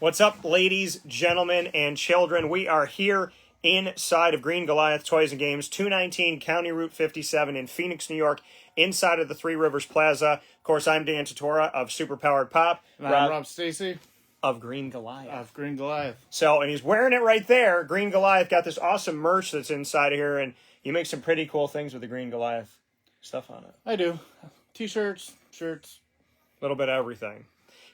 What's up, ladies, gentlemen, and children? We are here inside of Green Goliath Toys and Games, 219 County Route 57 in Phoenix, New York, inside of the Three Rivers Plaza. Of course, I'm Dan Tortora of Super Powered Pop. And I'm Rob Stacy of Green Goliath. So, and he's wearing it right there. Green Goliath got this awesome merch that's inside of here, and you make some pretty cool things with the Green Goliath stuff on it. I do. T-shirts, shirts. A little bit of everything.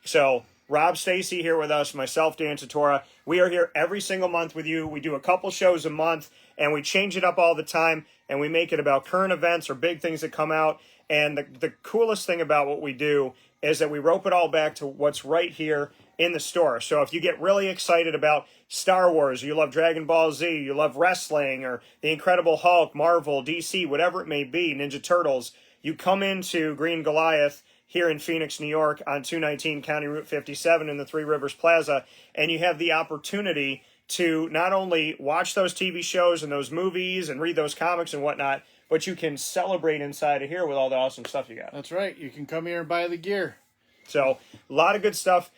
So, Rob Stacy here with us, myself, Dan Tortora. We are here every single month with you. We do a couple shows a month, and we change it up all the time, and we make it about current events or big things that come out. And the coolest thing about what we do is that we rope it all back to what's right here in the store. So if you get really excited about Star Wars, or you love Dragon Ball Z, you love wrestling, or The Incredible Hulk, Marvel, DC, whatever it may be, Ninja Turtles, you come into Green Goliath here in Phoenix, New York, on 219 County Route 57 in the Three Rivers Plaza, and you have the opportunity to not only watch those TV shows and those movies and read those comics and whatnot, but you can celebrate inside of here with all the awesome stuff you got. That's right. You can come here and buy the gear. So, a lot of good stuff.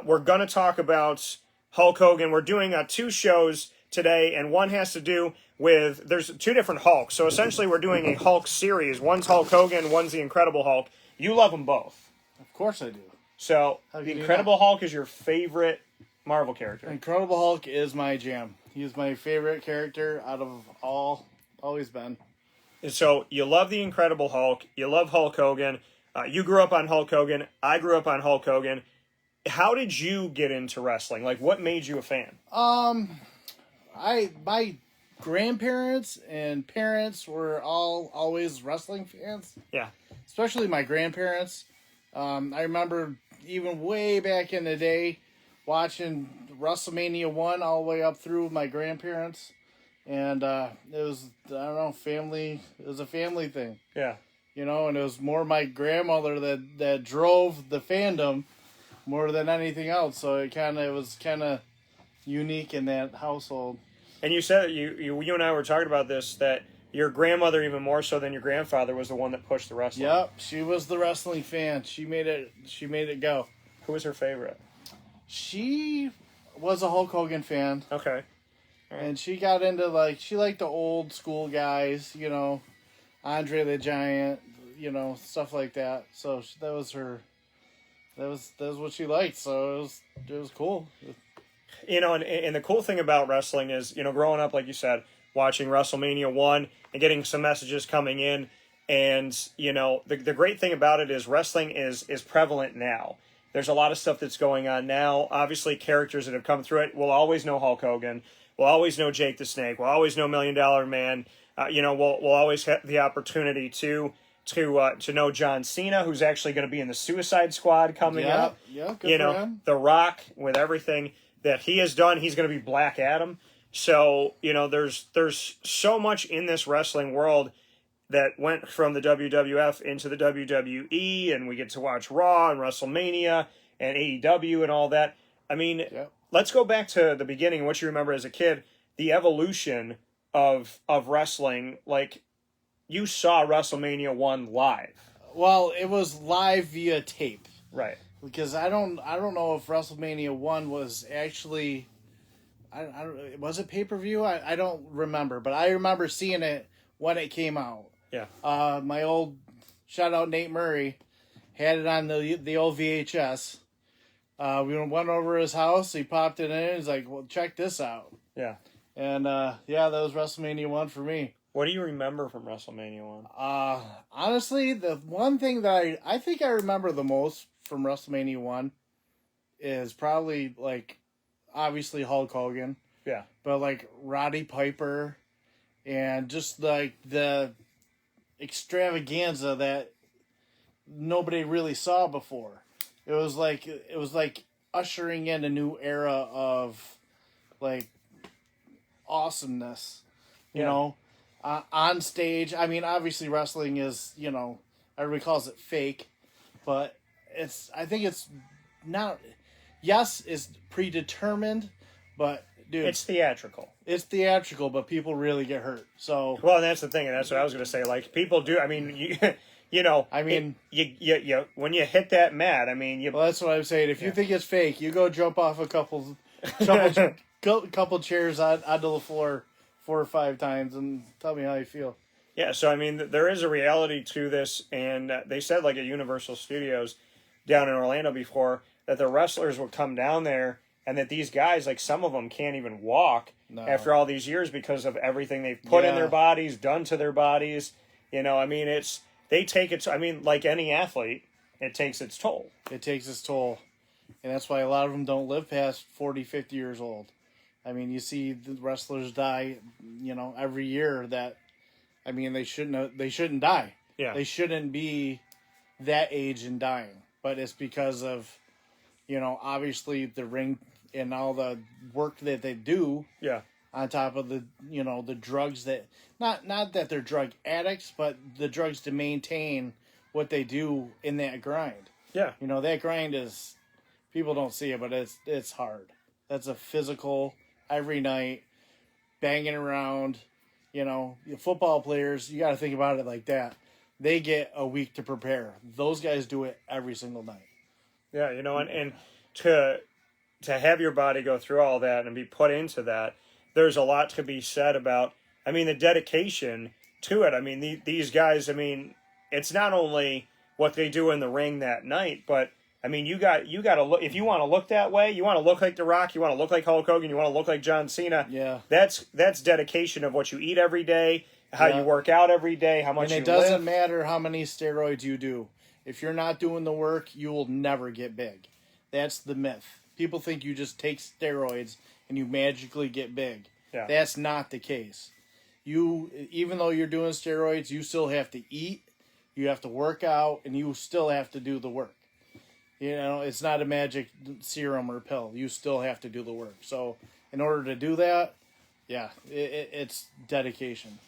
We're going to talk about Hulk Hogan. We're doing 2 shows today, and one has to do with, there's 2 different Hulks. So, essentially, we're doing a Hulk series. One's Hulk Hogan, one's the Incredible Hulk. You love them both. Of course I do. So, the Incredible Hulk is your favorite Marvel character. Incredible Hulk is my jam. He's my favorite character out of all, always been. And so, you love the Incredible Hulk. You love Hulk Hogan. You grew up on Hulk Hogan. I grew up on Hulk Hogan. How did you get into wrestling? Like, what made you a fan? My grandparents and parents were all always wrestling fans. Yeah. Especially my grandparents. I remember even way back in the day watching Wrestlemania 1 all the way up through with my grandparents. And it was, I don't know, family. It was a family thing. Yeah. You know, and it was more my grandmother that drove the fandom more than anything else. So it was kind of unique in that household. And you said, you and I were talking about this, that your grandmother, even more so than your grandfather, was the one that pushed the wrestling. Yep, she was the wrestling fan. She made it go. Who was her favorite? She was a Hulk Hogan fan. Okay. Right. And she got into, she liked the old school guys, you know, Andre the Giant, you know, stuff like that. So that was her, that was what she liked. So it was cool. You know, and the cool thing about wrestling is, you know, growing up, like you said, watching WrestleMania 1 and getting some messages coming in. And, you know, the great thing about it is wrestling is prevalent now. There's a lot of stuff that's going on now. Obviously, characters that have come through it. We'll always know Hulk Hogan. We'll always know Jake the Snake. We'll always know $1 Million Man. You know, we'll always have the opportunity to know John Cena, who's actually going to be in the Suicide Squad coming up. Yeah, good you for know, him. The Rock, with everything that he has done, he's going to be Black Adam. So, you know, there's so much in this wrestling world that went from the WWF into the WWE, and we get to watch Raw and WrestleMania and AEW and all that. I mean, Let's go back to the beginning, what you remember as a kid, the evolution of wrestling. Like, you saw WrestleMania 1 live. Well, it was live via tape. Right. Because I don't know if WrestleMania 1 was actually, was it pay-per-view? I don't remember, but I remember seeing it when it came out. Yeah. My old, shout out Nate Murray, had it on the old VHS. We went over to his house, he popped it in, he's like, well, check this out. Yeah. And, that was WrestleMania 1 for me. What do you remember from WrestleMania 1? Honestly, the one thing that I think I remember the most from WrestleMania 1 is probably, obviously Hulk Hogan. Yeah. But, Roddy Piper and just, the extravaganza that nobody really saw before. It was like ushering in a new era of, awesomeness, you know? On stage, I mean, obviously wrestling is, you know, everybody calls it fake, but I think it's not, yes, it's predetermined, but, dude. It's theatrical. It's theatrical, but people really get hurt, so. Well, that's the thing, and that's what I was going to say. Like, people do, I mean, you know, I mean, you when you hit that mat, I mean, well, that's what I'm saying. If you think it's fake, you go jump off a couple chairs onto the floor 4 or 5 times and tell me how you feel. Yeah, so I mean, there is a reality to this, and they said like at Universal Studios down in Orlando before that the wrestlers would come down there, and that these guys, like some of them, can't even walk after all these years because of everything they've put in their bodies, done to their bodies. You know, I mean, they take it. I mean, like any athlete, it takes its toll. It takes its toll, and that's why a lot of them don't live past 40, 50 years old. I mean, you see the wrestlers die, you know, every year. That, I mean, they shouldn't die. Yeah, they shouldn't be that age and dying. But it's because of, you know, obviously the ring and all the work that they do. Yeah. On top of the, you know, the drugs that not that they're drug addicts, but the drugs to maintain what they do in that grind. Yeah. You know, that grind is, people don't see it, but it's hard. That's a physical every night, banging around. You know, football players, you got to think about it like that. They get a week to prepare. Those guys do it every single night. Yeah, you know, and to have your body go through all that and be put into that, there's a lot to be said about, I mean, the dedication to it. I mean, these guys, I mean, it's not only what they do in the ring that night, but I mean, you got to look, if you want to look that way, you want to look like The Rock, you want to look like Hulk Hogan, you want to look like John Cena. Yeah. That's dedication of what you eat every day, how you work out every day, how much you live. And it doesn't matter how many steroids you do. If you're not doing the work, you will never get big. That's the myth. People think you just take steroids and you magically get big. Yeah. That's not the case. Even though you're doing steroids, you still have to eat, you have to work out, and you still have to do the work. You know, it's not a magic serum or pill. You still have to do the work. So in order to do that, yeah, it's dedication.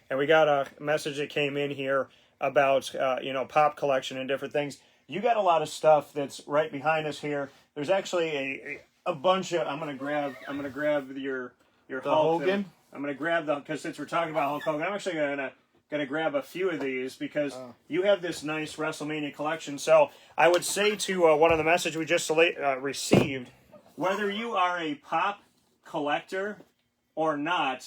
And we got a message that came in here about, you know, pop collection and different things. You got a lot of stuff that's right behind us here. There's actually a bunch of, I'm gonna grab your Hulk Hogan. I'm gonna grab them because since we're talking about Hulk Hogan, I'm actually gonna grab a few of these because you have this nice WrestleMania collection. So I would say to one of the messages we just received, whether you are a pop collector or not,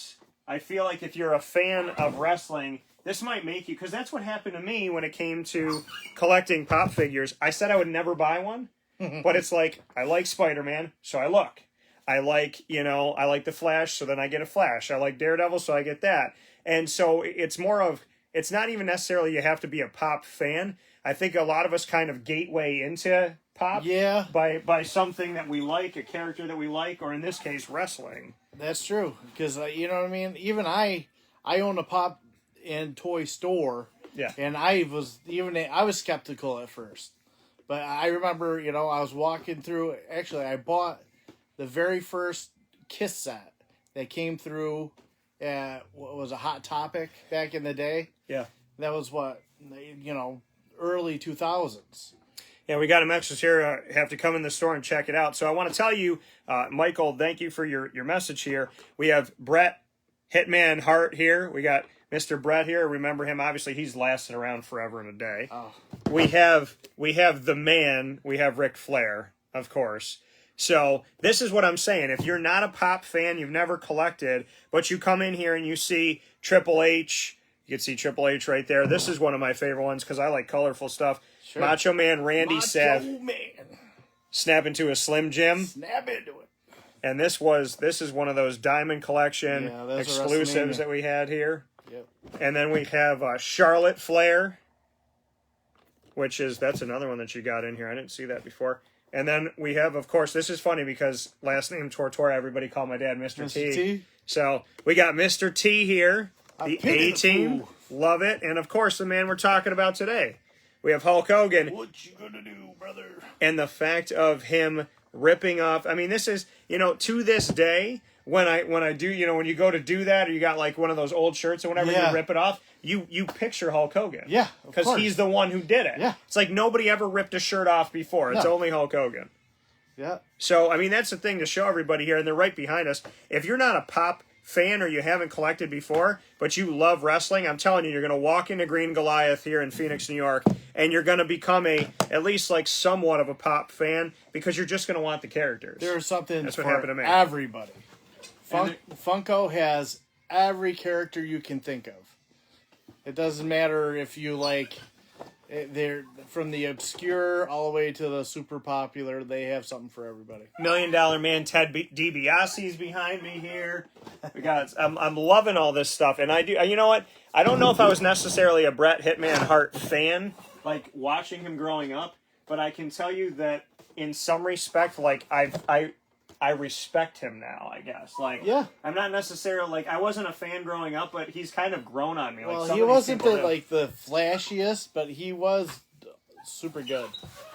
I feel like if you're a fan of wrestling, this might make you, because that's what happened to me when it came to collecting pop figures. I said I would never buy one, but it's like, I like Spider-Man, so I look. I like, you know, I like the Flash, so then I get a Flash. I like Daredevil, so I get that. And so it's more of, it's not even necessarily you have to be a pop fan. I think a lot of us kind of gateway into pop by something that we like, a character that we like, or in this case, wrestling. That's true, because you know what I mean. Even I own a pop and toy store. Yeah. And I was skeptical at first, but I remember, you know, I was walking through. Actually, I bought the very first Kiss set that came through. What was a Hot Topic back in the day? Yeah. That was what, you know, early 2000s. Yeah, we got a message here. Have to come in the store and check it out. So I want to tell you, Michael, thank you for your message here. We have Bret Hitman Hart here. We got Mr. Bret here. Remember him? Obviously, he's lasted around forever and a day. Oh. We have the man. We have Ric Flair, of course. So this is what I'm saying. If you're not a pop fan, you've never collected, but you come in here and you see Triple H. You can see Triple H right there. This is one of my favorite ones because I like colorful stuff. Sure. Macho Man Randy Savage. Snap into a Slim Jim. Snap into it. And this is one of those Diamond Collection exclusives that we had here. Yep. And then we have Charlotte Flair, that's another one that you got in here. I didn't see that before. And then we have, of course, this is funny because last name Tortora, everybody called my dad Mr. T. So we got Mr. T here, the A-Team. Love it. And, of course, the man we're talking about today. We have Hulk Hogan. What you gonna do, brother? And the fact of him ripping off. I mean, this is, you know, to this day, when I do, you know, when you go to do that, or you got like one of those old shirts or whatever, you rip it off, you picture Hulk Hogan. Yeah, because he's the one who did it. Yeah. It's like nobody ever ripped a shirt off before. It's only Hulk Hogan. Yeah. So, I mean, that's the thing to show everybody here, and they're right behind us. If you're not a pop fan or you haven't collected before, but you love wrestling, I'm telling you, you're going to walk into Green Goliath here in Phoenix, New York, and you're going to become at least like somewhat of a Pop fan because you're just going to want the characters. There's something That's for what happened to me. everybody. Funko has every character you can think of. It doesn't matter if you like, they're from the obscure all the way to the super popular. They have something for everybody. $1 Million Man Ted DiBiase's behind me here. We got. I'm loving all this stuff, and I do. You know what? I don't know if I was necessarily a Bret Hitman Hart fan, like watching him growing up, but I can tell you that in some respect, like I respect him now, I guess. Like, yeah. I'm not necessarily, like, I wasn't a fan growing up, but he's kind of grown on me. Well, like, he wasn't the flashiest, but he was super good.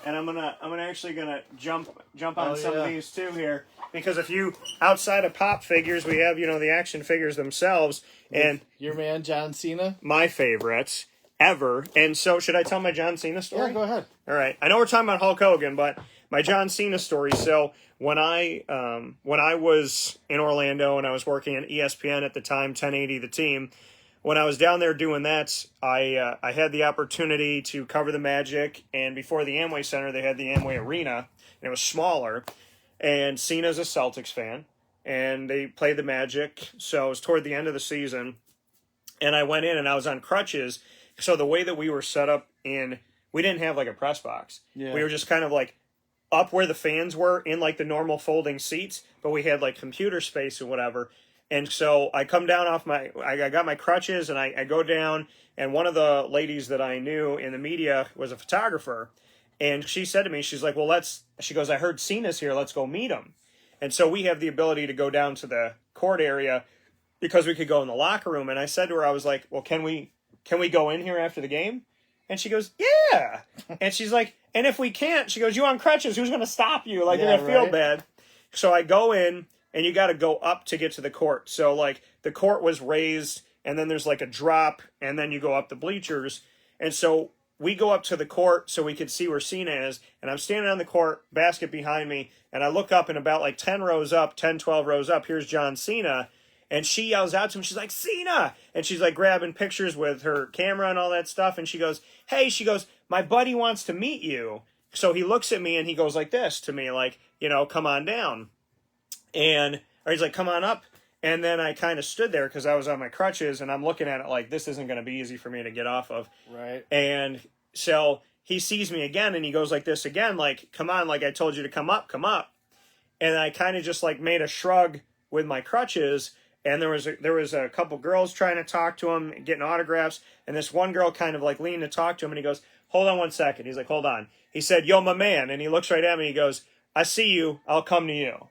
And I'm actually gonna jump on some of these too here, because if you, outside of Pop figures, we have, the action figures themselves, and your man John Cena, my favorites ever. And so, should I tell my John Cena story? Yeah, go ahead. All right. I know we're talking about Hulk Hogan, but my John Cena story. So when I was in Orlando and I was working at ESPN at the time, 1080 The Team, when I was down there doing that, I had the opportunity to cover the Magic, and before the Amway Center, they had the Amway Arena, and it was smaller, and Cena's a Celtics fan, and they played the Magic, so it was toward the end of the season, and I went in, and I was on crutches, so the way that we were set up we didn't have like a press box. Yeah. We were just kind of like up where the fans were in like the normal folding seats, but we had like computer space or whatever. And so I come down I got my crutches and I go down, and one of the ladies that I knew in the media was a photographer. And she said to me, she's like, well, she goes, I heard Cena's here. Let's go meet him. And so we have the ability to go down to the court area because we could go in the locker room. And I said to her, I was like, well, can we go in here after the game? And she goes, yeah. And she's like, and if we can't, she goes, you on crutches, who's going to stop you? Like, you're going to feel bad. So I go in, and you got to go up to get to the court. So, like, the court was raised, and then there's, like, a drop, and then you go up the bleachers. And so we go up to the court so we could see where Cena is, and I'm standing on the court, basket behind me, and I look up, and about, like, 10 rows up, 10, 12 rows up, here's John Cena. And she yells out to him, she's like, Cena! And she's like grabbing pictures with her camera and all that stuff. And she goes, hey, my buddy wants to meet you. So he looks at me and he goes like this to me, like, come on down. Or he's like, come on up. And then I kind of stood there because I was on my crutches and I'm looking at it like, this isn't going to be easy for me to get off of. Right. And so he sees me again and he goes like this again, like, come on, like I told you to come up. And I kind of just like made a shrug with my crutches. And there was a couple girls trying to talk to him, getting autographs, and this one girl kind of like leaned to talk to him, and he goes, hold on one second. He's like, hold on. He said, yo, my man. And he looks right at me, he goes, I see you, I'll come to you.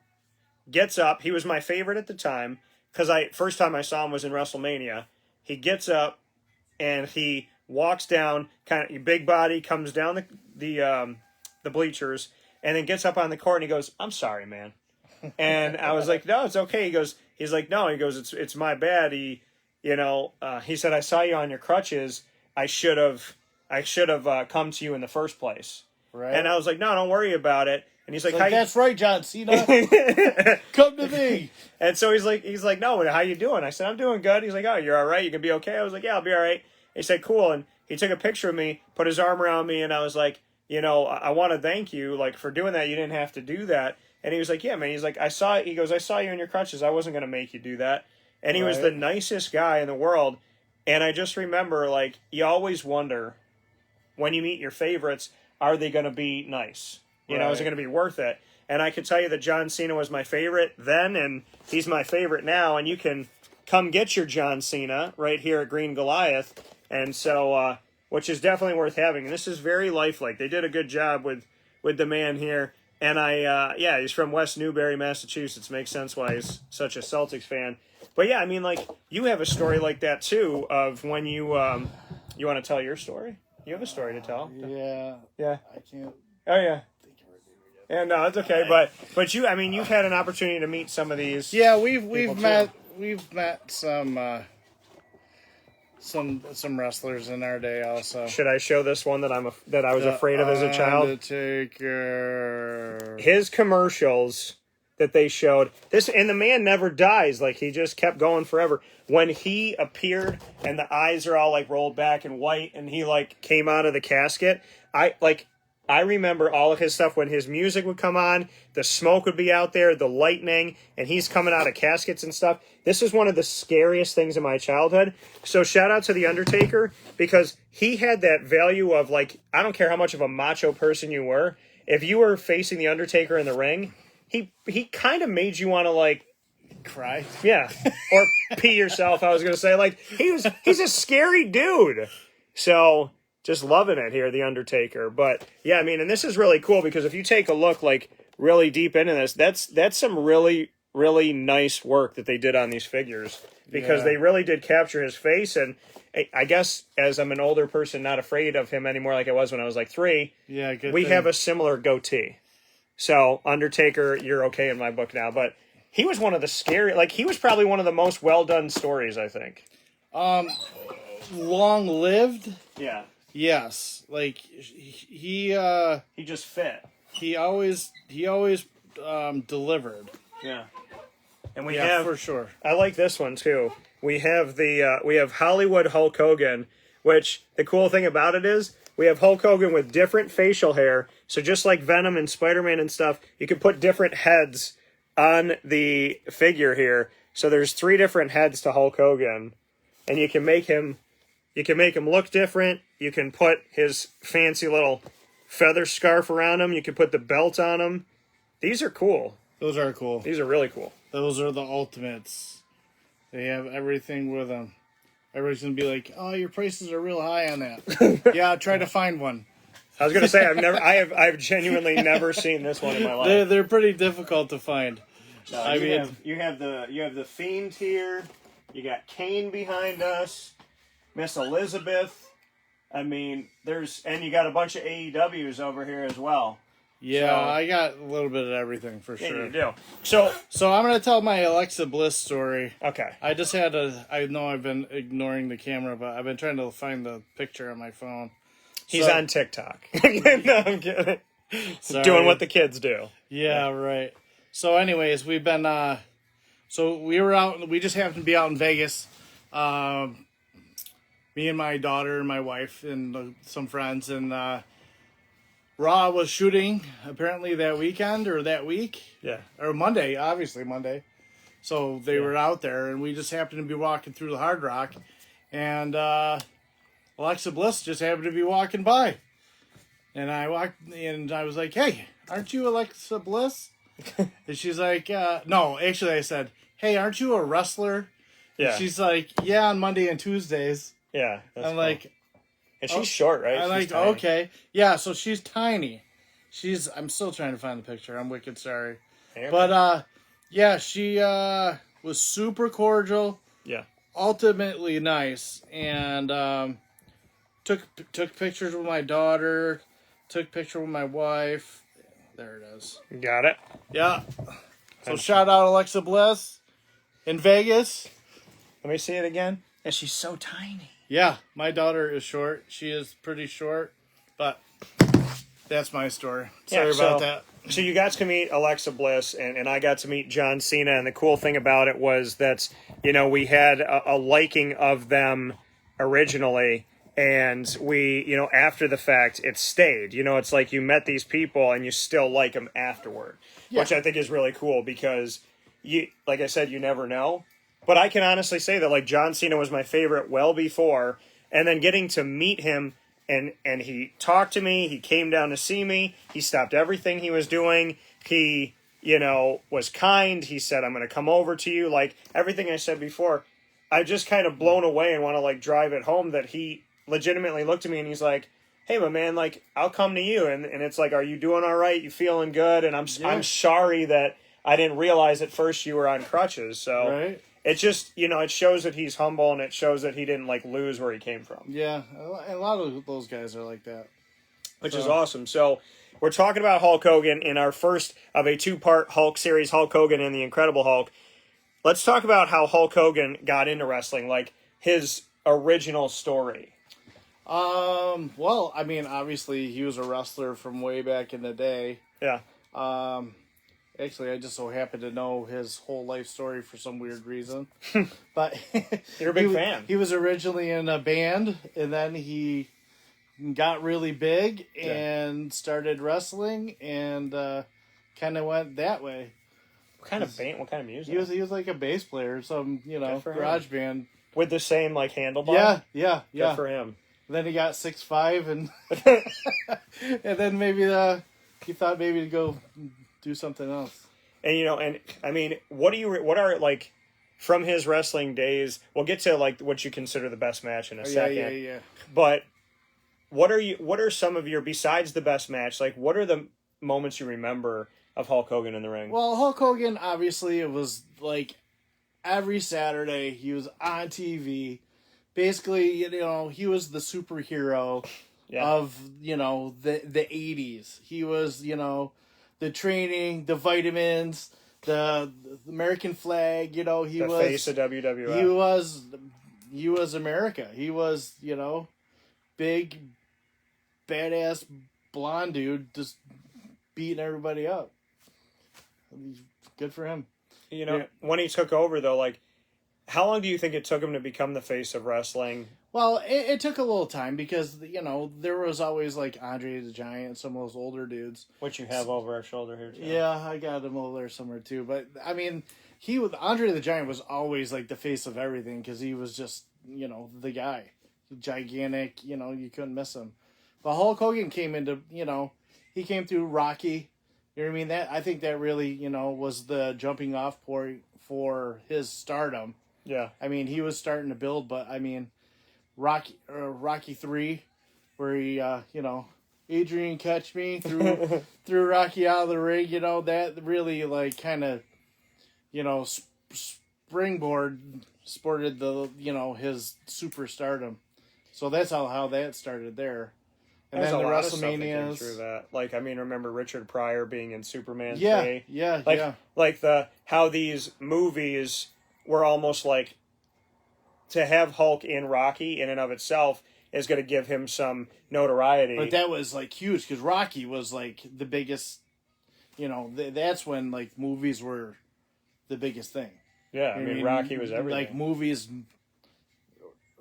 Gets up, he was my favorite at the time, because first time I saw him was in Wrestlemania. He gets up, and he walks down, kind of big body, comes down the bleachers, and then gets up on the court, and he goes, I'm sorry, man. And I was like, no, it's okay. He's like, no, he goes, it's my bad. He said, I saw you on your crutches. I should have come to you in the first place. Right. And I was like, no, don't worry about it. And he's like, that's right, John Cena. Come to me. And so he's like, no, how you doing? I said, I'm doing good. He's like, oh, you're all right. You can be okay. I was like, yeah, I'll be all right. He said, cool. And he took a picture of me, put his arm around me. And I was like, I want to thank you, like, for doing that. You didn't have to do that. And he was like, yeah, man. He's like, I saw you in your crutches. I wasn't going to make you do that. And he was the nicest guy in the world. And I just remember, like, you always wonder when you meet your favorites, are they going to be nice? Is it going to be worth it? And I can tell you that John Cena was my favorite then, and he's my favorite now. And you can come get your John Cena right here at Green Goliath. And so, which is definitely worth having. And this is very lifelike. They did a good job with the man here. And he's from West Newbury, Massachusetts. Makes sense why he's such a Celtics fan. But yeah, I mean, like, you have a story like that too, of when you want to tell your story? You have a story to tell. Yeah. Yeah. I can't. Oh yeah. Yeah, no, it's okay. But you, I mean, you've had an opportunity to meet some of these. Yeah, we've met some wrestlers in our day also. Should I show this one that I was afraid of as a child? Undertaker. His commercials that they showed this, and the man never dies. Like, he just kept going forever. When he appeared and the eyes are all like rolled back and white, and he like came out of the casket, I remember all of his stuff when his music would come on, the smoke would be out there, the lightning, and he's coming out of caskets and stuff. This is one of the scariest things in my childhood. So shout out to The Undertaker, because he had that value of, like, I don't care how much of a macho person you were, if you were facing The Undertaker in the ring, he kind of made you want to, like, Cry. yeah, or pee yourself, I was going to say. Like, he's a scary dude. So just loving it here, The Undertaker. But yeah, I mean, and this is really cool because if you take a look, like, really deep into this, that's some really, really nice work that they did on these figures, because they really did capture his face. And I guess as I'm an older person, not afraid of him anymore like I was when I was like 3, we have a similar goatee. So Undertaker, you're okay in my book now. But he was one of the scary, like, he was probably one of the most well done stories, I think. Long lived. Yeah. Yes, like he just fit. He always delivered. Yeah, and we have for sure. I like this one too. We have we have Hollywood Hulk Hogan, which the cool thing about it is we have Hulk Hogan with different facial hair. So just like Venom and Spider-Man and stuff, you can put different heads on the figure here. So there's 3 different heads to Hulk Hogan, and you can make him look different. You can put his fancy little feather scarf around him. You can put the belt on him. These are cool. Those are cool. These are really cool. Those are the ultimates. They have everything with them. Everybody's going to be like, oh, your prices are real high on that. Yeah, try to find one. I was going to say, I've genuinely never seen this one in my life. They're pretty difficult to find. No, you have the Fiend here. You got Kane behind us. Miss Elizabeth. I mean, and you got a bunch of AEWs over here as well. Yeah, so, I got a little bit of everything for sure. Yeah, you do. So I'm going to tell my Alexa Bliss story. Okay. I know I've been ignoring the camera, but I've been trying to find the picture on my phone. He's on TikTok. No, I'm kidding. Doing what the kids do. Yeah, right. So anyways, we've been, we just happened to be out in Vegas. Me and my daughter and my wife and some friends, and Raw was shooting apparently that weekend or that week. Yeah. Or Monday, obviously Monday. So they were out there, and we just happened to be walking through the Hard Rock, and Alexa Bliss just happened to be walking by. And I was like, hey, aren't you Alexa Bliss? And she's like, no, actually I said, hey, aren't you a wrestler? Yeah. And she's like, yeah, on Monday and Tuesdays. Yeah. I'm cool. Like, and she's short, right? I'm like, tiny. Okay. Yeah, so she's tiny. I'm still trying to find the picture. I'm wicked sorry. Okay. But, yeah, she was super cordial. Yeah. Ultimately nice. And took pictures with my daughter. Took picture with my wife. There it is. Got it. Yeah. So shout out Alexa Bliss in Vegas. Let me see it again. And she's so tiny. Yeah, my daughter is short. She is pretty short, but that's my story. Sorry about that. So you got to meet Alexa Bliss, and I got to meet John Cena, and the cool thing about it was that, we had a liking of them originally, and we, after the fact, it stayed. It's like you met these people, and you still like them afterward, which I think is really cool because, like I said, you never know. But I can honestly say that, like, John Cena was my favorite well before, and then getting to meet him, and he talked to me, he came down to see me, he stopped everything he was doing, he, was kind, he said, I'm going to come over to you, like, everything I said before, I just kind of blown away and want to, like, drive it home that he legitimately looked at me and he's like, hey, my man, like, I'll come to you, and it's like, are you doing all right, you feeling good, and I'm sorry that I didn't realize at first you were on crutches, so... Right. It just, it shows that he's humble, and it shows that he didn't, like, lose where he came from. Yeah, a lot of those guys are like that. Which is awesome. So, we're talking about Hulk Hogan in our first of a 2-part Hulk series, Hulk Hogan and the Incredible Hulk. Let's talk about how Hulk Hogan got into wrestling, like, his original story. Well, I mean, obviously, he was a wrestler from way back in the day. Yeah. Actually, I just so happen to know his whole life story for some weird reason. But You're a big fan. He was originally in a band, and then he got really big and started wrestling, and kind of went that way. What kind of band? What kind of music? He was like a bass player, some garage band with the same like handlebar. Yeah. Good for him. Then he got 6'5", and and then maybe he thought maybe to go do something else. And I mean, what are like from his wrestling days? We'll get to like what you consider the best match in a second. Yeah. But what are some of your, besides the best match? Like, what are the moments you remember of Hulk Hogan in the ring? Well, Hulk Hogan, obviously, it was like every Saturday he was on TV. Basically, he was the superhero of, the 80s. He was, the training, the vitamins, the American flag, he was the face of WWF. He was America. He was, big, badass blonde dude just beating everybody up. Good for him. When he took over, though, like, how long do you think it took him to become the face of wrestling? Well, it took a little time because, there was always, like, Andre the Giant, some of those older dudes. Which you have over our shoulder here, too. Yeah, I got him over there somewhere, too. But, I mean, Andre the Giant was always, like, the face of everything because he was just, the guy. Gigantic, you couldn't miss him. But Hulk Hogan came into, he came through Rocky. You know what I mean? I think that really, was the jumping off point for his stardom. Yeah. I mean, he was starting to build, but, I mean, Rocky 3, where he, Adrian catch me threw Rocky out of the ring, that really, like, kind of, sported the, his superstardom. So that's how that started there. And There's then the a lot of stuff that came WrestleManias. through that. Like, I mean, remember Richard Pryor being in Superman 3? Like, How these movies were almost like, to have Hulk in Rocky in and of itself is going to give him some notoriety. But that was, like, huge, because Rocky was, like, the biggest, that's when, like, movies were the biggest thing. Yeah, I mean, Rocky was everything. Like, movies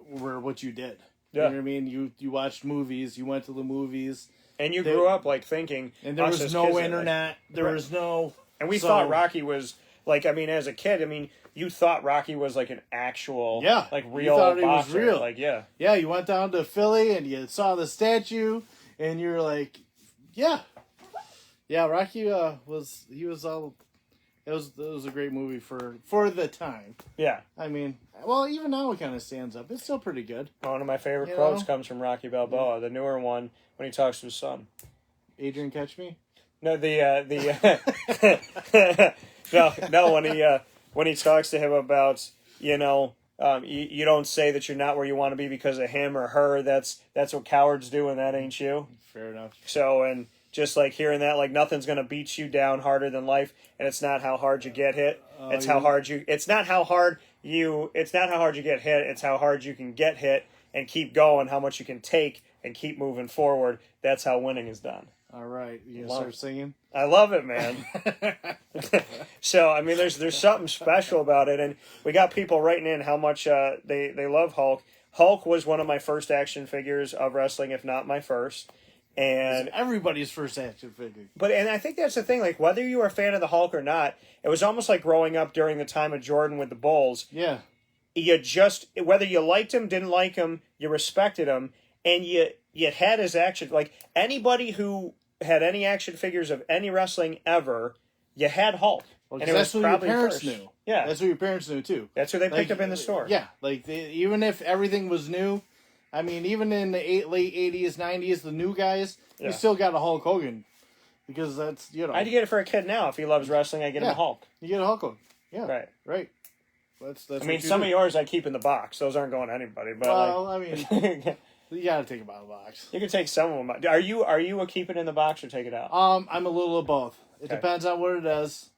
were what you did. Yeah. You know what I mean? You watched movies, you went to the movies. And you grew up, like, thinking... And there was no internet, there was no... And we thought Rocky was, like, I mean, as a kid, I mean, you thought Rocky was, like, an actual, like, real boxer. He was real. Like, yeah. Yeah, you went down to Philly and you saw the statue, and you're like, yeah. Yeah, Rocky it was a great movie for the time. Yeah. I mean, well, even now it kind of stands up. It's still pretty good. One of my favorite quotes comes from Rocky Balboa, the newer one, when he talks to his son. Adrian catch me? No, when he talks to him about, you don't say that you're not where you want to be because of him or her. That's what cowards do, and that ain't you. Fair enough. So, and just like hearing that, like, nothing's gonna beat you down harder than life, and it's not how hard you get hit. It's how hard you. It's not how hard you. It's not how hard you get hit. It's how hard you can get hit and keep going. How much you can take and keep moving forward. That's how winning is done. All right, you gonna start singing? I love it, man. So, I mean, there's something special about it, and we got people writing in how much they love Hulk. Hulk was one of my first action figures of wrestling, if not my first. And it's everybody's first action figure. And I think that's the thing, like, whether you were a fan of the Hulk or not, it was almost like growing up during the time of Jordan with the Bulls. Yeah. You just, whether you liked him, didn't like him, you respected him, and you had his action. Like, anybody who had any action figures of any wrestling ever, you had Hulk. Well, and that's what your parents knew. Yeah. That's what your parents knew, too. That's who they picked up in the store. Yeah. Like, even if everything was new, I mean, even in the late 80s, 90s, the new guys, you still got a Hulk Hogan. Because that's, I'd get it for a kid now. If he loves wrestling, I get him a Hulk. You get a Hulk Hogan. Yeah. Right. That's I mean, some of yours I keep in the box. Those aren't going to anybody. But I mean, you got to take them out of the box. You can take some of them out. Are you a keep it in the box or take it out? I'm a little of both. It depends on what it is.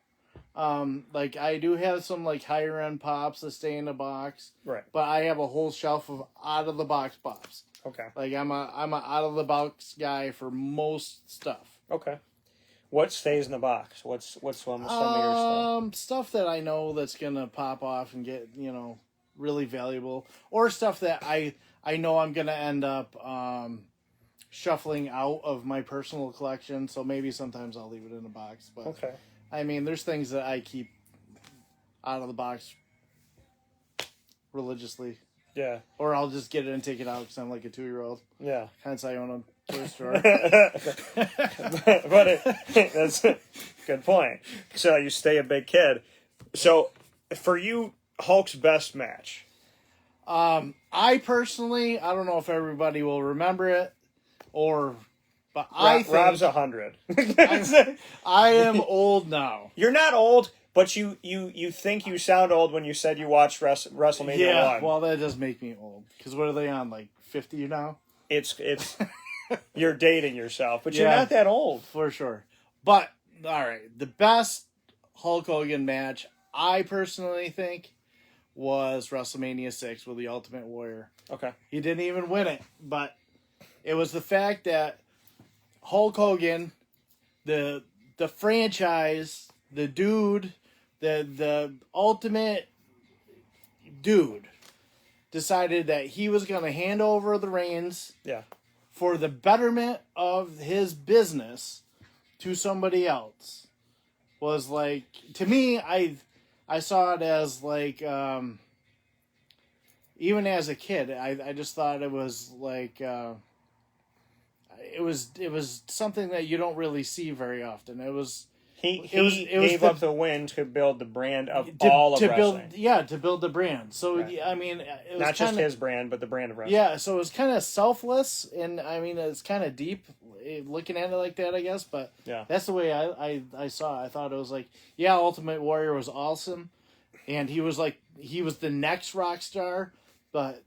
Like, I do have some, like, higher end pops that stay in the box. Right. But I have a whole shelf of out of the box pops. Okay. Like, I'm a out of the box guy for most stuff. Okay. What stays in the box? What's some of your stuff? Stuff that I know that's gonna pop off and get really valuable, or stuff that I know I'm gonna end up shuffling out of my personal collection. So maybe sometimes I'll leave it in a box. But Okay. I mean, there's things that I keep out of the box religiously. Yeah. Or I'll just get it and take it out because I'm like a 2-year-old. Yeah. Hence, I own a toy store. That's a good point. So you stay a big kid. So for you, Hulk's best match. I personally, I don't know if everybody will remember it, but I think Rob's 100. I am old now. You're not old, but you think you sound old when you said you watched WrestleMania 1. Well, that does make me old. Because what are they on, like 50 now? It's you're dating yourself, but you're not that old. For sure. But, all right, the best Hulk Hogan match, I personally think, was WrestleMania 6 with the Ultimate Warrior. Okay. He didn't even win it, but it was the fact that Hulk Hogan, the franchise, the dude, the ultimate dude, decided that he was going to hand over the reins for the betterment of his business to somebody else. Was like, to me, I saw it as like, even as a kid, I just thought it was like, it was something that you don't really see very often. It was he gave up the win to build the brand of all of wrestling. To build the brand. So I mean, it was not just his brand, but the brand of wrestling. Yeah, so it was kind of selfless, and I mean, it's kind of deep looking at it like that, I guess. But that's the way I saw it. I thought it was like, Ultimate Warrior was awesome, and he was the next rock star. But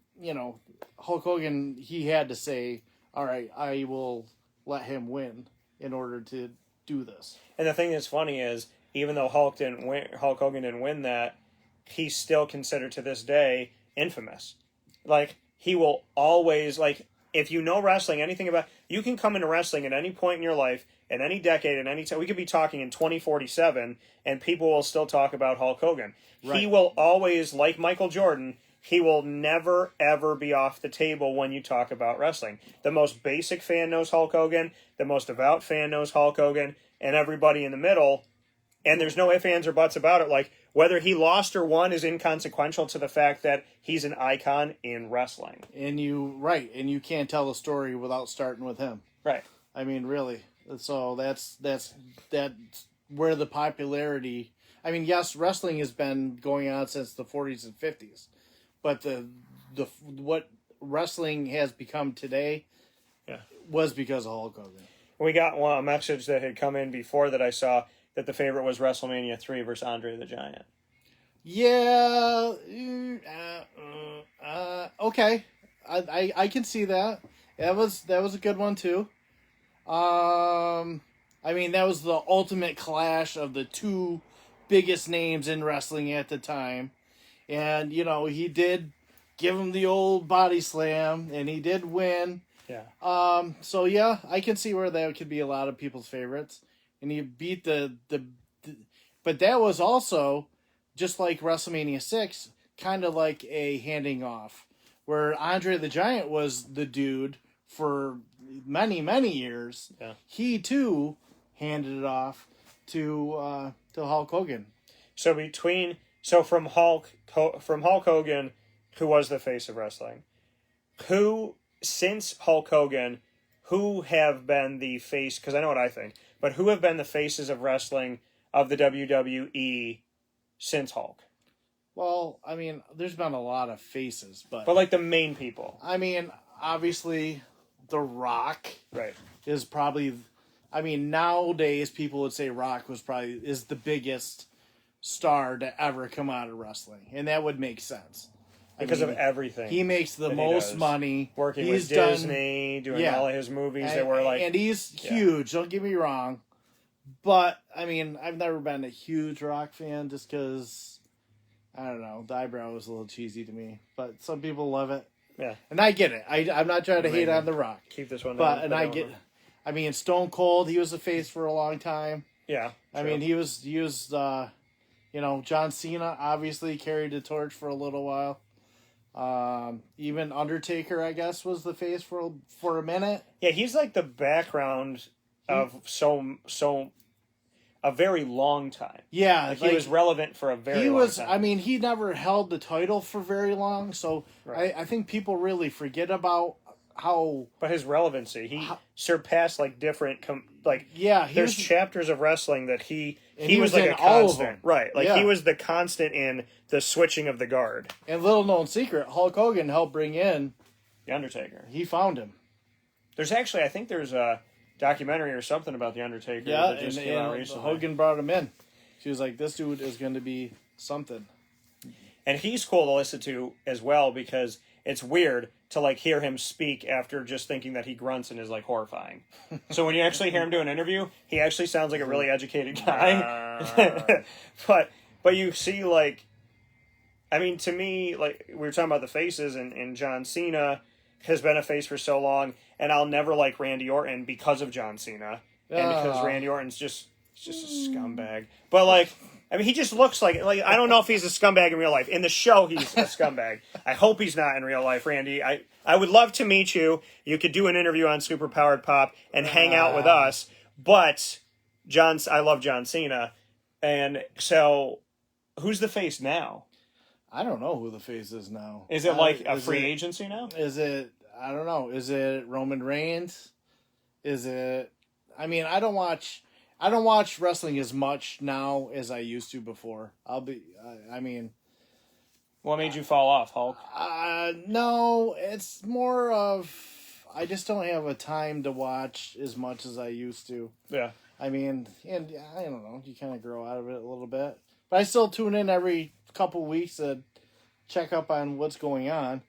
Hulk Hogan, he had to say, all right, I will let him win in order to do this. And the thing that's funny is, even though Hulk Hogan didn't win that, he's still considered to this day infamous. Like, he will always, like, if you know wrestling, anything about, you can come into wrestling at any point in your life, at any decade, at any time. We could be talking in 2047, and people will still talk about Hulk Hogan. Right. He will always, like Michael Jordan, he will never, ever be off the table when you talk about wrestling. The most basic fan knows Hulk Hogan. The most devout fan knows Hulk Hogan. And everybody in the middle. And there's no ifs, ands, or buts about it. Like, whether he lost or won is inconsequential to the fact that he's an icon in wrestling. And you can't tell the story without starting with him. Right. I mean, really. So that's where the popularity... I mean, yes, wrestling has been going on since the 40s and 50s. But the what wrestling has become today was because of Hulk Hogan. We got a message that had come in before that I saw that the favorite was WrestleMania 3 versus Andre the Giant. Yeah. Okay. I can see that. That was a good one too. I mean, that was the ultimate clash of the two biggest names in wrestling at the time. And, he did give him the old body slam, and he did win. Yeah. So, I can see where that could be a lot of people's favorites. And he beat but that was also, just like WrestleMania 6, kind of like a handing off. Where Andre the Giant was the dude for many, many years. Yeah. He, too, handed it off to Hulk Hogan. So from Hulk Hogan, who was the face of wrestling, since Hulk Hogan, who have been the face, because I know what I think, but who have been the faces of wrestling of the WWE since Hulk? Well, I mean, there's been a lot of faces, but like the main people. I mean, obviously, The Rock is probably, I mean, nowadays people would say Rock is the biggest star to ever come out of wrestling, and that would make sense because of everything. He makes the most money working with Disney, doing all of his movies that were like, and he's huge. Don't get me wrong, but I mean, I've never been a huge Rock fan just because I don't know, the eyebrow was a little cheesy to me, but some people love it. Yeah, and I get it. I'm not trying to hate on The Rock. Keep this one, but and I I mean, Stone Cold, he was a face for a long time. Yeah. I mean, he was John Cena obviously carried the torch for a little while. Even Undertaker, I guess, was the face for a minute. Yeah, he's like the background of a very long time. Yeah, he was relevant for a very long time. I mean, he never held the title for very long, so right. I think people really forget about how. But his relevancy, he surpassed like different there's chapters of wrestling that he was like a constant, right? Like he was the constant in the switching of the guard. And little known secret, Hulk Hogan helped bring in the Undertaker. He found him. There's actually, I think there's a documentary or something about the Undertaker that just came out recently. Hogan brought him in. She was like, "This dude is going to be something." And he's cool to listen to as well because it's weird to like hear him speak after just thinking that he grunts and is like horrifying. So when you actually hear him do an interview, he actually sounds like a really educated guy. but you see, like, I mean, to me, like we were talking about the faces, and John Cena has been a face for so long, and I'll never like Randy Orton because of John Cena, and because Randy Orton's just a scumbag. But like, I mean, he just looks like I don't know if he's a scumbag in real life. In the show, he's a scumbag. I hope he's not in real life, Randy. I would love to meet you. You could do an interview on Super Powered Pop and hang out with us. But I love John Cena, and so who's the face now? I don't know who the face is now. Is it like a free agency now? Is it? I don't know. Is it Roman Reigns? Is it? I mean, I don't watch wrestling as much now as I used to before. I mean, what made you fall off, Hulk? No, it's more of I just don't have a time to watch as much as I used to. Yeah. I mean, and I don't know. You kind of grow out of it a little bit, but I still tune in every couple weeks to check up on what's going on.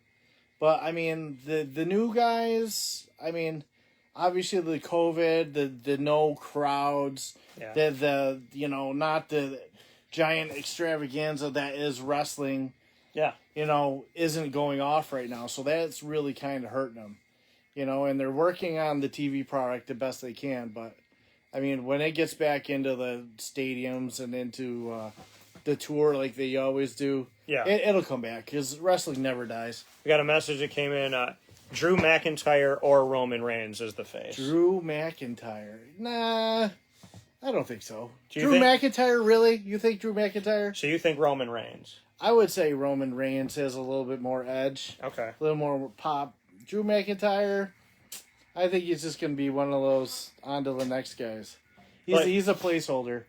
But I mean, the new guys. I mean, obviously the COVID, the no crowds, the not the giant extravaganza that is wrestling. Yeah, isn't going off right now, so that's really kind of hurting them. And they're working on the TV product the best they can. But I mean, when it gets back into the stadiums and into the tour like they always do, it'll come back because wrestling never dies. We got a message that came in. Drew McIntyre or Roman Reigns is the face. Drew McIntyre. Nah, I don't think so. McIntyre, really? You think Drew McIntyre? So you think Roman Reigns? I would say Roman Reigns has a little bit more edge. Okay. A little more pop. Drew McIntyre, I think he's just going to be one of those on to the next guys. He's a placeholder.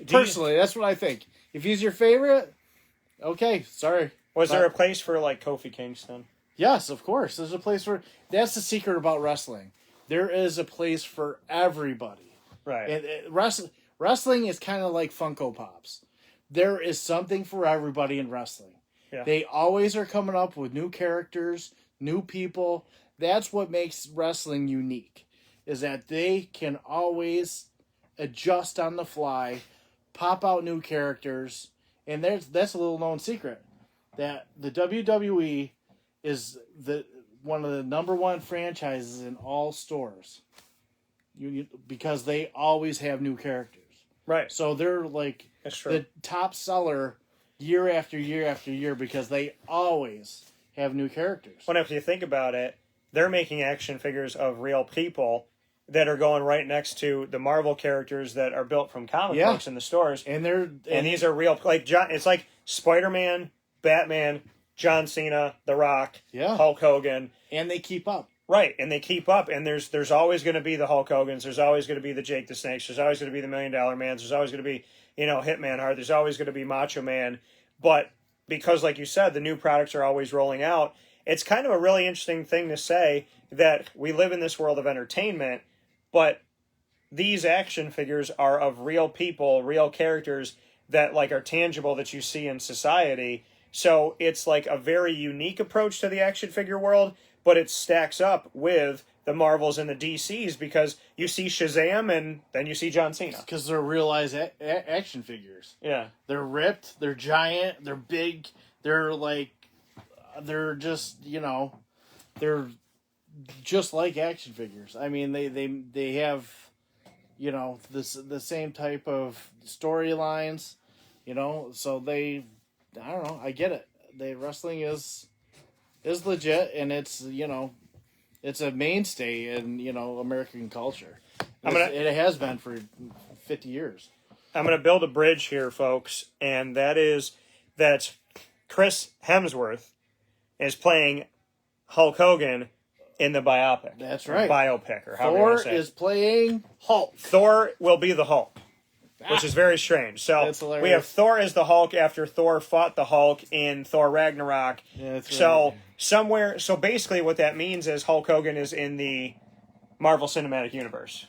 Personally, that's what I think. If he's your favorite, okay, sorry. Was there a place for, like, Kofi Kingston? Yes, of course. There's a place for... That's the secret about wrestling. There is a place for everybody. Right. And wrestling is kind of like Funko Pops. There is something for everybody in wrestling. Yeah. They always are coming up with new characters, new people. That's what makes wrestling unique, is that they can always adjust on the fly, pop out new characters, and that's a little known secret, that the WWE is one of the number one franchises in all stores. Because they always have new characters. Right. So they're like the top seller year after year after year because they always have new characters. Well, if you think about it, they're making action figures of real people that are going right next to the Marvel characters that are built from comic books in the stores. And these are real, like it's like Spider-Man, Batman, John Cena, The Rock, Hulk Hogan. And they keep up. Right, and they keep up, and there's always going to be the Hulk Hogans, there's always going to be the Jake the Snakes, there's always going to be the $1 Million Mans, there's always going to be, Hitman Hart, there's always going to be Macho Man, but because, like you said, the new products are always rolling out, it's kind of a really interesting thing to say that we live in this world of entertainment, but these action figures are of real people, real characters that, like, are tangible that you see in society, so it's, like, a very unique approach to the action figure world, but it stacks up with the Marvels and the DCs because you see Shazam and then you see John Cena. Because they're realized action figures. Yeah. They're ripped, they're giant, they're big, they're just, they're just like action figures. I mean, they have, you know, the same type of storylines, you know. So I don't know. I get it. Wrestling is legit, and it's, you know, it's a mainstay in, you know, American culture. It has been for 50 years. I'm going to build a bridge here, folks, and that is that Chris Hemsworth is playing Hulk Hogan in the biopic. That's right. Biopic, or however you want to say it. Thor is playing Hulk. Thor will be the Hulk, which is very strange. So we have Thor as the Hulk after Thor fought the Hulk in Thor Ragnarok. Yeah, that's so so basically what that means is Hulk Hogan is in the Marvel Cinematic Universe.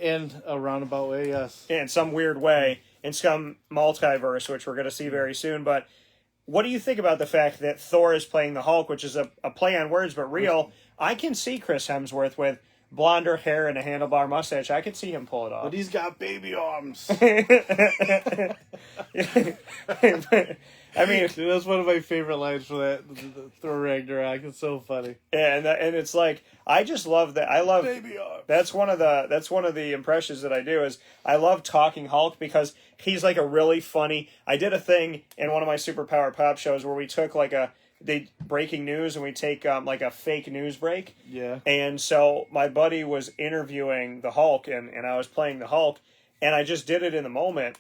In a roundabout way, yes. In some weird way, in some multiverse, which we're going to see very soon. But what do you think about the fact that Thor is playing the Hulk, which is a play on words, but real? I can see Chris Hemsworth with blonder hair and a handlebar mustache. I could see him pull it off. But he's got baby arms. I mean, dude, that's one of my favorite lines for that Thor Ragnarok. It's so funny. Yeah, and it's like, I just love that. I love baby arms. That's one of the impressions that I do is I love talking Hulk because he's like a really funny. I did a thing in one of my Super Powered Pop shows where we took like breaking news and we take like a fake news break. Yeah. And so my buddy was interviewing the Hulk and I was playing the Hulk and I just did it in the moment.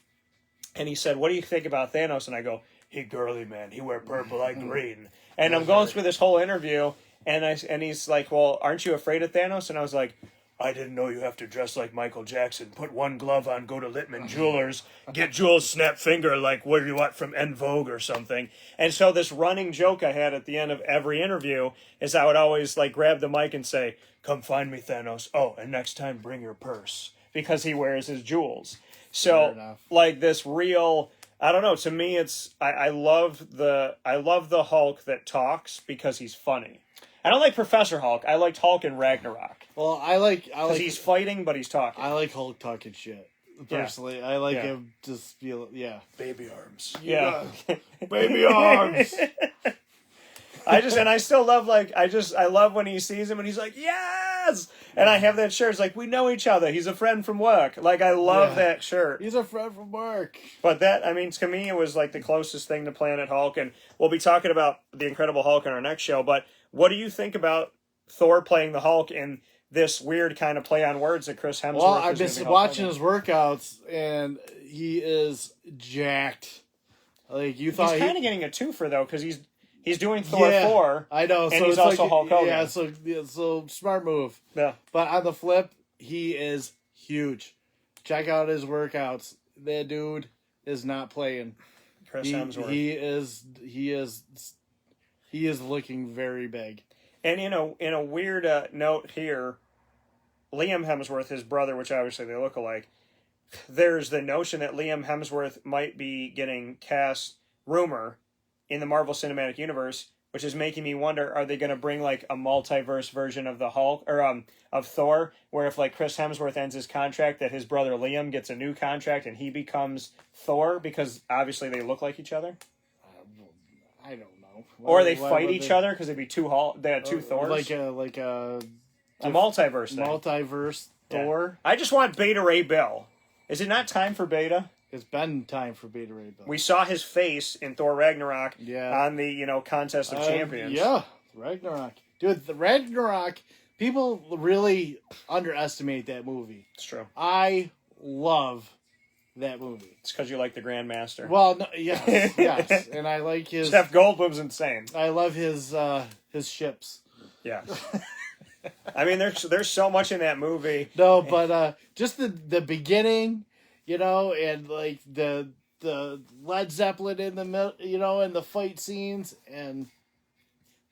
And he said, "What do you think about Thanos?" And I go, "He girly, man. He wear purple like green." And I'm going through this whole interview and he's like, "Well, aren't you afraid of Thanos?" And I was like, "I didn't know you have to dress like Michael Jackson, put one glove on, go to Littman Jewelers, get Jules' snap finger like what do you want from En Vogue or something." And so this running joke I had at the end of every interview is I would always like grab the mic and say, "Come find me, Thanos. Oh, and next time bring your purse," because he wears his jewels. So like this real, I don't know, to me it's I love the Hulk that talks because he's funny. I don't like Professor Hulk. I liked Hulk in Ragnarok. Well, I like he's fighting, but he's talking. I like Hulk talking shit. Personally, I like him just feel baby arms. Baby arms. I still love I love when he sees him and he's like, "Yes!" And I have that shirt. It's like, we know each other. He's a friend from work. Like, I love that shirt. He's a friend from work. But that, I mean, to me, it was like the closest thing to Planet Hulk. And we'll be talking about the Incredible Hulk in our next show. But what do you think about Thor playing the Hulk in this weird kind of play on words that Chris Hemsworth Well, I've been watching his workouts, and he is jacked. Like, you thought he's kind of getting a twofer, though, because he's doing Thor 4. I know. And he's also Hulk Hogan. Yeah, so smart move. Yeah. But on the flip, he is huge. Check out his workouts. That dude is not playing. Chris Hemsworth. He is looking very big. And in a weird note here, Liam Hemsworth, his brother, which obviously they look alike, there's the notion that Liam Hemsworth might be getting cast, rumor, in the Marvel Cinematic Universe, which is making me wonder, are they going to bring like a multiverse version of the Hulk or of Thor, where if like Chris Hemsworth ends his contract, that his brother Liam gets a new contract and he becomes Thor because obviously they look like each other? I don't know. Or they fight each other because they'd be they had two Thors. Like a multiverse thing. Multiverse Thor. I just want Beta Ray Bill. Is it not time for Beta? It's been time for Beta Ray Bill. We saw his face in Thor Ragnarok on the Contest of Champions. Yeah, Ragnarok. Dude, the Ragnarok, people really underestimate that movie. It's true. I love that movie. It's because you like the Grandmaster. Well, no, yes. And I like his... Jeff Goldblum's insane. I love his ships. Yeah. I mean, there's so much in that movie. No, but just the beginning... and like the Led Zeppelin in the middle, and the fight scenes and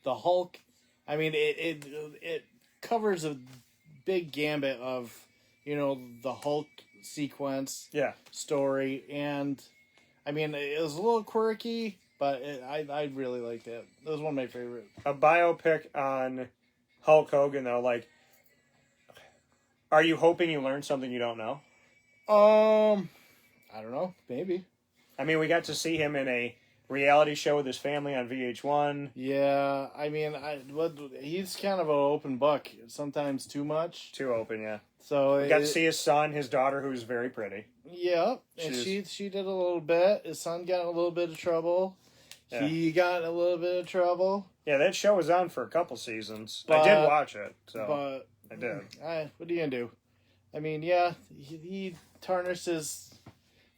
the Hulk. I mean, it covers a big gambit of, the Hulk sequence story. And I mean, it was a little quirky, but I really liked it. It was one of my favorite. A biopic on Hulk Hogan, though, like, are you hoping you learn something you don't know? I don't know. Maybe. I mean, we got to see him in a reality show with his family on VH1. Yeah, I mean, he's kind of an open book. Sometimes too much. Too open, yeah. So We got to see his son, his daughter, who's very pretty. Yeah, and she did a little bit. His son got in a little bit of trouble. Yeah. He got in a little bit of trouble. Yeah, that show was on for a couple seasons. I did watch it, but I did. What are you gonna do? I mean, yeah, he tarnished his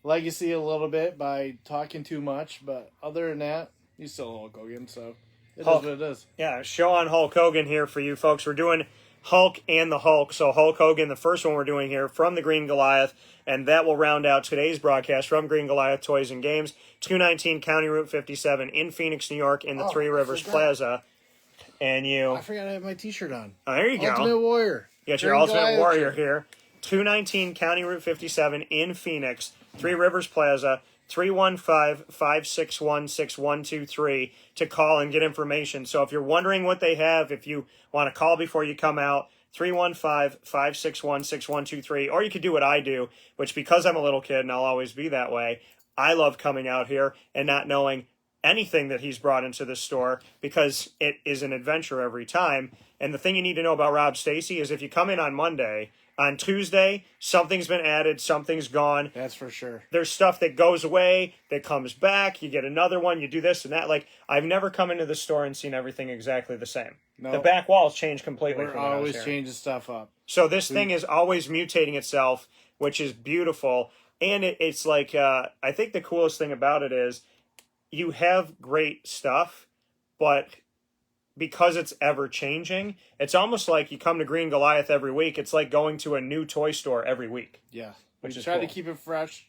legacy a little bit by talking too much, but other than that, he's still Hulk Hogan, so it is what it is. Yeah, show on Hulk Hogan here for you folks. We're doing Hulk and the Hulk. So Hulk Hogan, the first one we're doing here from the Green Goliath, and that will round out today's broadcast from Green Goliath Toys and Games, 219 County Route 57 in Phoenix, New York, in the Three Rivers Plaza. And I forgot I have my T-shirt on. Oh, there you go. Ultimate Warrior. You got your Ultimate Warrior here. 219 County Route 57 in Phoenix, Three Rivers Plaza, 315-561-6123 to call and get information. So if you're wondering what they have, if you want to call before you come out, 315-561-6123, or you could do what I do, which because I'm a little kid and I'll always be that way, I love coming out here and not knowing anything that he's brought into the store because it is an adventure every time. And the thing you need to know about Rob Stacy is if you come in on Monday, on Tuesday, something's been added, something's gone. That's for sure. There's stuff that goes away, that comes back, you get another one, you do this and that. Like, I've never come into the store and seen everything exactly the same. No. The back walls change completely. We're always changing stuff up. So this thing is always mutating itself, which is beautiful. And it's like, I think the coolest thing about it is you have great stuff, but because it's ever changing, it's almost like you come to Green Goliath every week. It's like going to a new toy store every week. Yeah. We try to keep it fresh.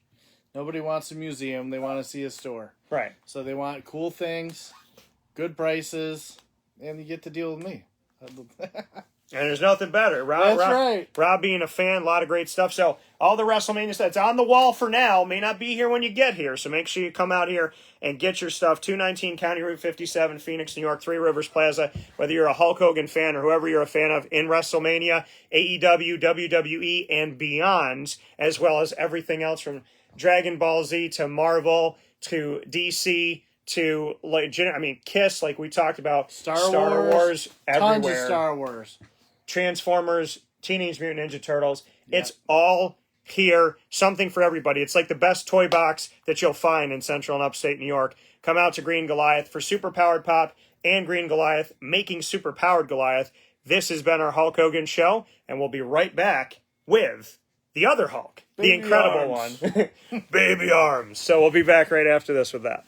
Nobody wants a museum. They want to see a store. Right. So they want cool things, good prices, and you get to deal with me. And there's nothing better. That's right. Rob being a fan, a lot of great stuff. So all the WrestleMania stuff, it's on the wall for now. May not be here when you get here. So make sure you come out here and get your stuff. 219 County Route 57, Phoenix, New York, Three Rivers Plaza. Whether you're a Hulk Hogan fan or whoever you're a fan of in WrestleMania, AEW, WWE, and beyond, as well as everything else from Dragon Ball Z to Marvel to DC to, Kiss, like we talked about. Star Wars everywhere. Tons of Star Wars. Transformers, Teenage Mutant Ninja Turtles. Yep. It's all here. Something for everybody. It's like the best toy box that you'll find in Central and Upstate New York. Come out to Green Goliath for Super Powered Pop and Green Goliath, making Super Powered Goliath. This has been our Hulk Hogan show, and we'll be right back with the other Hulk, the incredible one, Baby Arms. So we'll be back right after this with that.